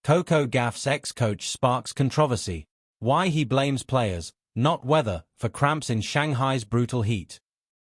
Coco Gauff's ex-coach sparks controversy. Why he blames players, not weather, for cramps in Shanghai's brutal heat.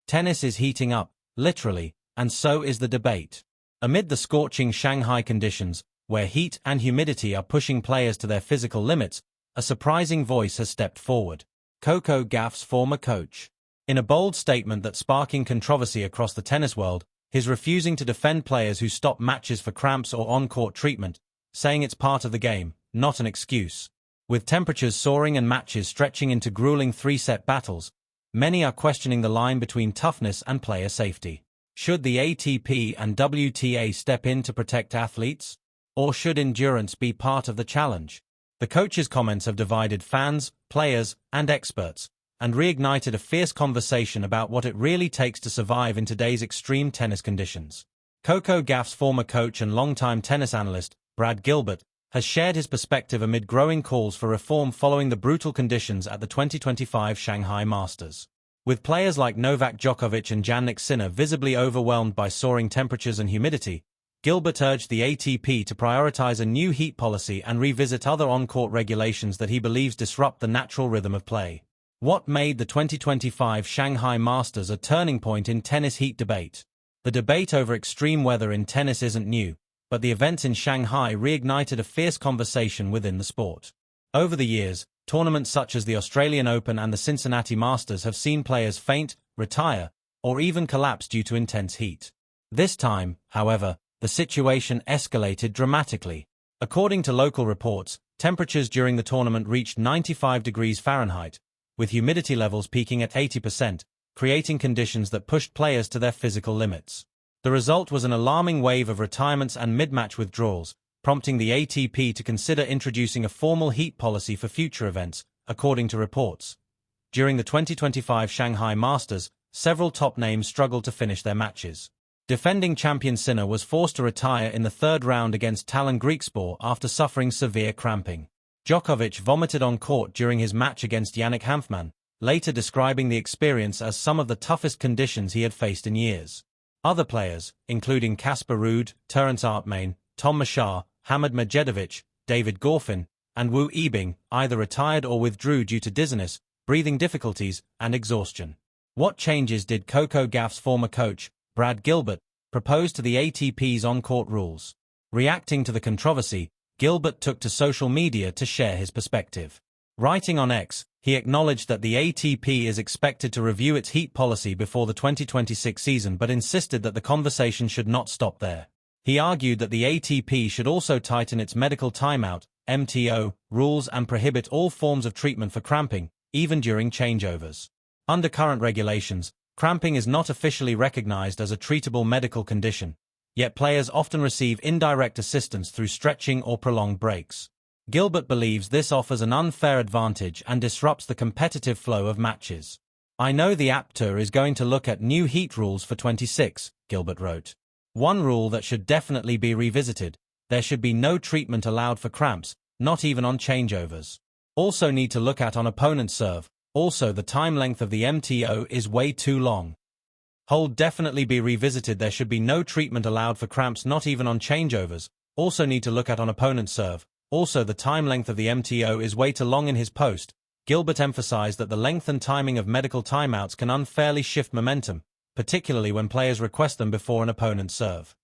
Tennis is heating up, literally, and so is the debate. Amid the scorching Shanghai conditions, where heat and humidity are pushing players to their physical limits, a surprising voice has stepped forward. Coco Gauff's former coach. In a bold statement that's sparking controversy across the tennis world, he's refusing to defend players who stop matches for cramps or on-court treatment, saying it's part of the game, not an excuse. With temperatures soaring and matches stretching into grueling three-set battles, many are questioning the line between toughness and player safety. Should the ATP and WTA step in to protect athletes? Or should endurance be part of the challenge? The coach's comments have divided fans, players, and experts, and reignited a fierce conversation about what it really takes to survive in today's extreme tennis conditions. Coco Gauff's former coach and longtime tennis analyst, Brad Gilbert, has shared his perspective amid growing calls for reform following the brutal conditions at the 2025 Shanghai Masters. With players like Novak Djokovic and Jannik Sinner visibly overwhelmed by soaring temperatures and humidity, Gilbert urged the ATP to prioritize a new heat policy and revisit other on-court regulations that he believes disrupt the natural rhythm of play. What made the 2025 Shanghai Masters a turning point in tennis heat debate? The debate over extreme weather in tennis isn't new, but the events in Shanghai reignited a fierce conversation within the sport. Over the years, tournaments such as the Australian Open and the Cincinnati Masters have seen players faint, retire, or even collapse due to intense heat. This time, however, the situation escalated dramatically. According to local reports, temperatures during the tournament reached 95 degrees Fahrenheit, with humidity levels peaking at 80%, creating conditions that pushed players to their physical limits. The result was an alarming wave of retirements and mid-match withdrawals, prompting the ATP to consider introducing a formal heat policy for future events, according to reports. During the 2025 Shanghai Masters, several top names struggled to finish their matches. Defending champion Sinner was forced to retire in the third round against Talon Griekspoor after suffering severe cramping. Djokovic vomited on court during his match against Yannick Hanfmann, later describing the experience as some of the toughest conditions he had faced in years. Other players, including Casper Ruud, Terence Artmain, Tom Machar, Hamid Medjedovic, David Goffin, and Wu Yibing, either retired or withdrew due to dizziness, breathing difficulties, and exhaustion. What changes did Coco Gauff's former coach, Brad Gilbert, propose to the ATP's on-court rules? Reacting to the controversy, Gilbert took to social media to share his perspective. Writing on X, he acknowledged that the ATP is expected to review its heat policy before the 2026 season but insisted that the conversation should not stop there. He argued that the ATP should also tighten its medical timeout (MTO) rules and prohibit all forms of treatment for cramping, even during changeovers. Under current regulations, cramping is not officially recognized as a treatable medical condition, yet players often receive indirect assistance through stretching or prolonged breaks. Gilbert believes this offers an unfair advantage and disrupts the competitive flow of matches. "I know the ATP Tour is going to look at new heat rules for 26, Gilbert wrote. "One rule that should definitely be revisited: there should be no treatment allowed for cramps, not even on changeovers. Also need to look at on opponent serve. Also, the time length of the MTO is way too long. Hold definitely be revisited: there should be no treatment allowed for cramps, not even on changeovers. Also need to look at on opponent serve. Also, the time length of the MTO is way too long." In his post, Gilbert emphasized that the length and timing of medical timeouts can unfairly shift momentum, particularly when players request them before an opponent's serve.